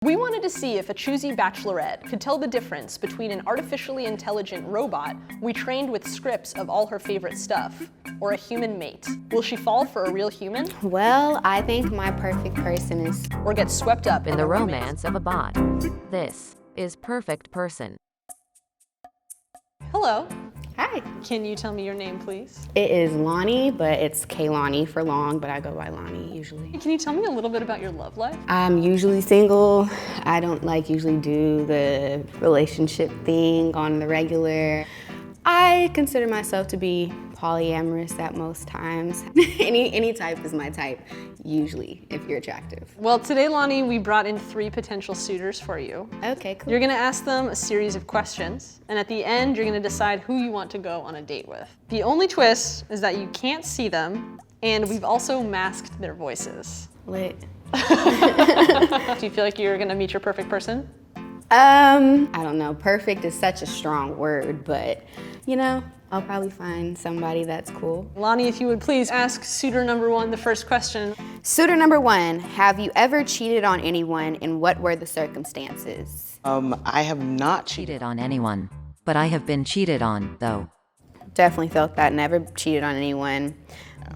We wanted to see if a choosy bachelorette could tell the difference between an artificially intelligent robot we trained with scripts of all her favorite stuff, or a human mate. Will she fall for a real human? Well, I think my perfect person is... Or get swept up in the romance of a bot. This is Perfect Person. Hello. Hi. Can you tell me your name, please? It is Lonnie, but it's Kaylani for long, but I go by Lonnie usually. Can you tell me a little bit about your love life? I'm usually single. I don't usually do the relationship thing on the regular. I consider myself to be polyamorous at most times. Any type is my type, usually, if you're attractive. Well, today, Lonnie, we brought in 3 potential suitors for you. Okay, cool. You're gonna ask them a series of questions, and at the end, you're gonna decide who you want to go on a date with. The only twist is that you can't see them, and we've also masked their voices. Lit. Do you feel like you're gonna meet your perfect person? I don't know, perfect is such a strong word, but you know, I'll probably find somebody that's cool. Lonnie, if you would please ask suitor number 1 the first question. Suitor number 1, have you ever cheated on anyone and what were the circumstances? I have not Cheated on anyone, but I have been cheated on, though. Definitely felt that, never cheated on anyone,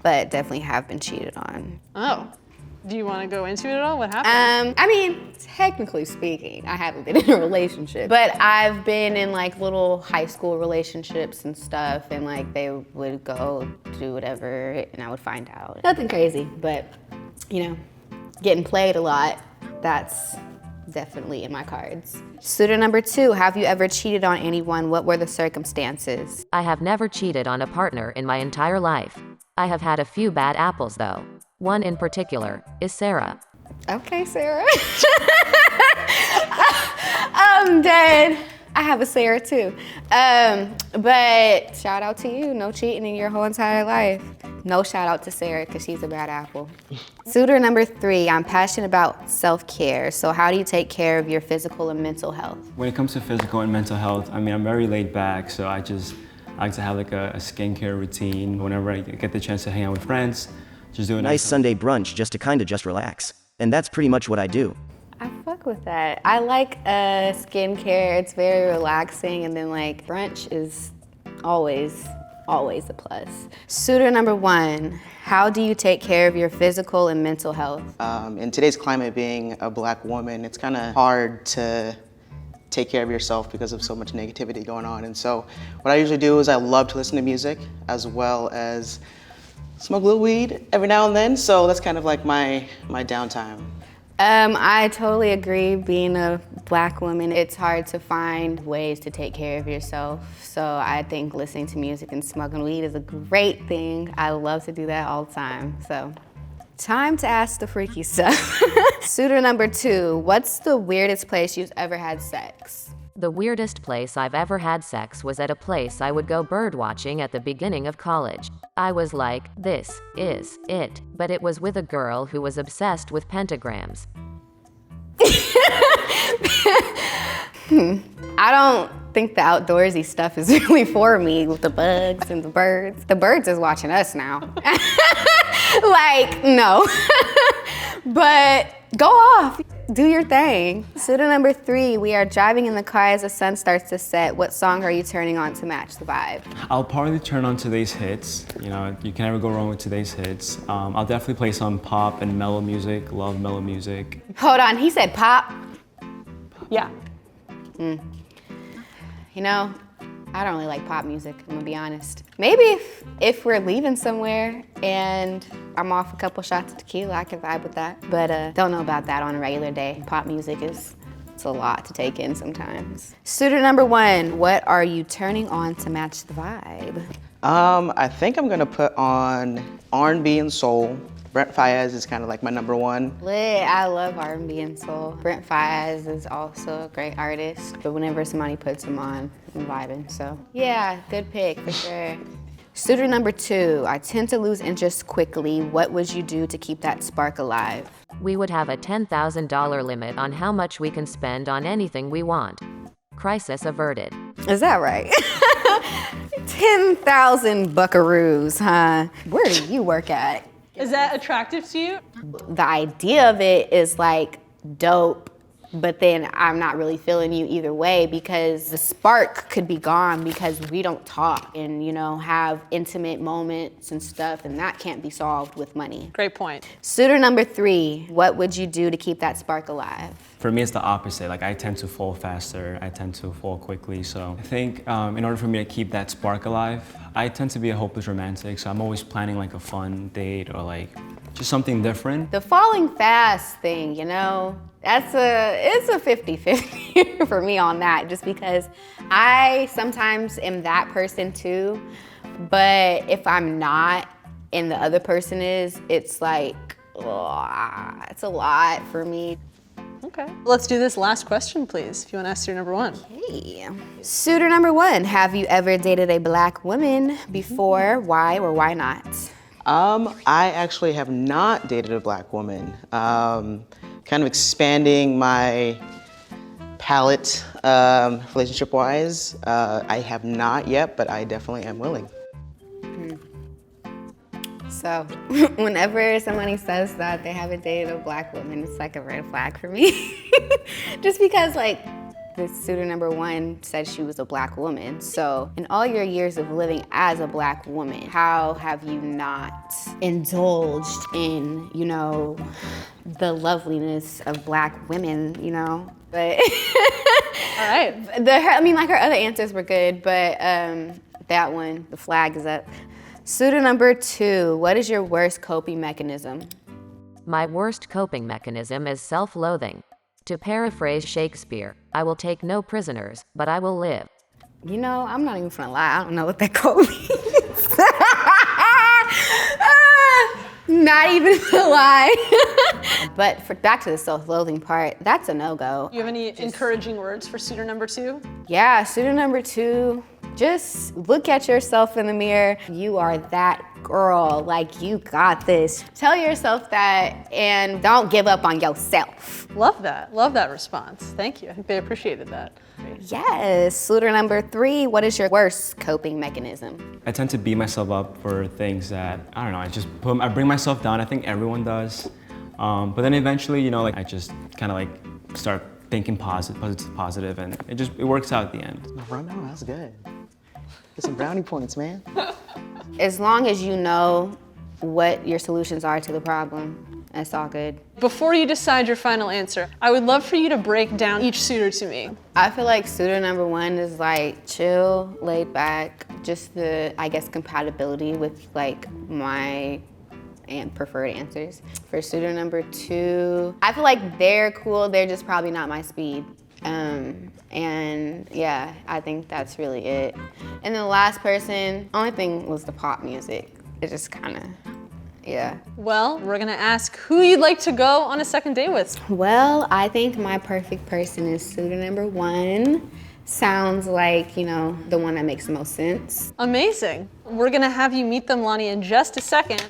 but definitely have been cheated on. Oh, do you want to go into it at all? What happened? I mean, technically speaking, I haven't been in a relationship, but I've been in little high school relationships and stuff, and they would go do whatever and I would find out. Nothing crazy, but you know, getting played a lot, that's definitely in my cards. Suitor number 2, have you ever cheated on anyone? What were the circumstances? I have never cheated on a partner in my entire life. I have had a few bad apples, though. One in particular is Sarah. Okay, Sarah. I'm dead. I have a Sarah too. But shout out to you, no cheating in your whole entire life. No shout out to Sarah because she's a bad apple. Suitor number 3, I'm passionate about self-care. So how do you take care of your physical and mental health? When it comes to physical and mental health, I mean, I'm very laid back, so I like to have a skincare routine. Whenever I get the chance to hang out with friends, just do a nice Sunday brunch just to just relax. And that's pretty much what I do. I fuck with that. I like skincare, it's very relaxing, and then brunch is always a plus. Suitor number 1, how do you take care of your physical and mental health? In today's climate, being a Black woman, it's kind of hard to take care of yourself because of so much negativity going on. And so what I usually do is I love to listen to music as well as smoke a little weed every now and then. So that's kind of my downtime. I totally agree. Being a Black woman, it's hard to find ways to take care of yourself. So I think listening to music and smoking weed is a great thing. I love to do that all the time. So time to ask the freaky stuff. Suitor number 2, what's the weirdest place you've ever had sex? The weirdest place I've ever had sex was at a place I would go bird watching at the beginning of college. I was like, this is it, but it was with a girl who was obsessed with pentagrams. I don't think the outdoorsy stuff is really for me with the bugs and the birds. The birds is watching us now. No. But go off, do your thing. Suitor number 3, we are driving in the car as the sun starts to set. What song are you turning on to match the vibe? I'll probably turn on today's hits. You know, you can never go wrong with today's hits. I'll definitely play some pop and mellow music. Love mellow music. Hold on, he said pop. Yeah. You know, I don't really like pop music, I'm gonna be honest. Maybe if we're leaving somewhere and I'm off a couple shots of tequila, I can vibe with that. But don't know about that on a regular day. Pop music it's a lot to take in sometimes. Suitor number 1, what are you turning on to match the vibe? I think I'm gonna put on R&B and soul. Brent Faiyaz is kind of my number 1. Lit, I love R&B and soul. Brent Faiyaz is also a great artist, but whenever somebody puts him on, I'm vibing, so. Yeah, good pick, for sure. Suitor number 2, I tend to lose interest quickly. What would you do to keep that spark alive? We would have a $10,000 limit on how much we can spend on anything we want. Crisis averted. Is that right? 10,000 buckaroos, huh? Where do you work at? Is that attractive to you? The idea of it is dope but then I'm not really feeling you either way, because the spark could be gone because we don't talk and, you know, have intimate moments and stuff, and that can't be solved with money. Great point. Suitor number 3, what would you do to keep that spark alive? For me, it's the opposite. Like, I tend to fall faster. I tend to fall quickly. So I think in order for me to keep that spark alive, I tend to be a hopeless romantic. So I'm always planning like a fun date or like just something different. The falling fast thing, you know, it's a 50-50 for me on that, just because I sometimes am that person too. But if I'm not and the other person is, it's like, it's a lot for me. Okay. Let's do this last question, please, if you want to ask suitor number 1. Hey. Suitor number 1, have you ever dated a black woman before? Why or why not? I actually have not dated a black woman. Kind of expanding my palette relationship-wise. I have not yet, but I definitely am willing. So whenever somebody says that they haven't dated a black woman, it's like a red flag for me. Just because like the suitor number 1 said she was a black woman. So in all your years of living as a black woman, how have you not indulged in, you know, the loveliness of black women, you know? But All right. I mean, like her other answers were good, but that one, the flag is up. Suitor number 2, what is your worst coping mechanism? My worst coping mechanism is self-loathing. To paraphrase Shakespeare, I will take no prisoners, but I will live. You know, I'm not even gonna lie, I don't know what that quote means. Not even gonna lie. But back to the self-loathing part, that's a no-go. You have any encouraging words for suitor number 2? Yeah, suitor number 2, just look at yourself in the mirror. You are that girl, like you got this. Tell yourself that and don't give up on yourself. Love that response. Thank you. I think they appreciated that. Yes, suitor number 3, what is your worst coping mechanism? I tend to beat myself up for things that, I don't know, I bring myself down. I think everyone does. But then eventually, you know, like I just kind of like start thinking positive, and it works out at the end. No, that's good. Get some brownie points, man. As long as you know what your solutions are to the problem, that's all good. Before you decide your final answer, I would love for you to break down each suitor to me. I feel like suitor number 1 is like chill, laid back, just the, I guess, compatibility with like my preferred answers. For suitor number 2, I feel like they're cool, they're just probably not my speed. And yeah, I think that's really it. And the last person, only thing was the pop music. It just kind of, yeah. Well, we're gonna ask who you'd like to go on a second date with. Well, I think my perfect person is suitor number 1. Sounds like, you know, the one that makes the most sense. Amazing. We're gonna have you meet them, Lonnie, in just a second.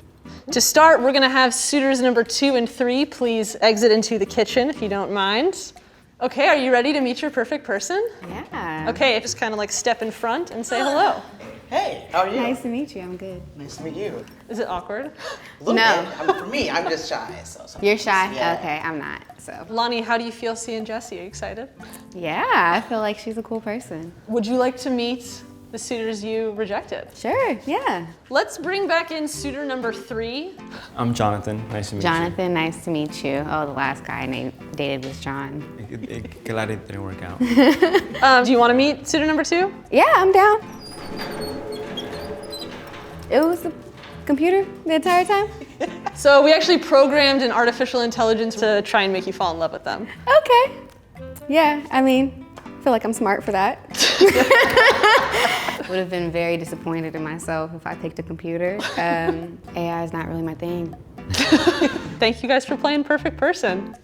To start, we're gonna have suitors number 2 and 3 please exit into the kitchen if you don't mind. Okay, are you ready to meet your perfect person? Yeah. Okay, just kind of like step in front and say hello. Hey, how are you? Nice to meet you, I'm good. Nice to meet you. Is it awkward? A little No. bit. I mean, for me, I'm just shy. So You're shy? Yeah. Okay, I'm not, so. Lonnie, how do you feel seeing Jessie? Are you excited? Yeah, I feel like she's a cool person. Would you like to meet the suitors you rejected? Sure, yeah. Let's bring back in suitor number 3. I'm Jonathan. Nice to meet Jonathan, nice to meet you. Oh, the last guy I dated was John. you. Glad it didn't work out. Do you want to meet suitor number 2? Yeah, I'm down. It was the computer the entire time? So we actually programmed an artificial intelligence to try and make you fall in love with them. Okay. Yeah, I mean, I feel like I'm smart for that. Would have been very disappointed in myself if I picked a computer. AI is not really my thing. Thank you guys for playing Perfect Person.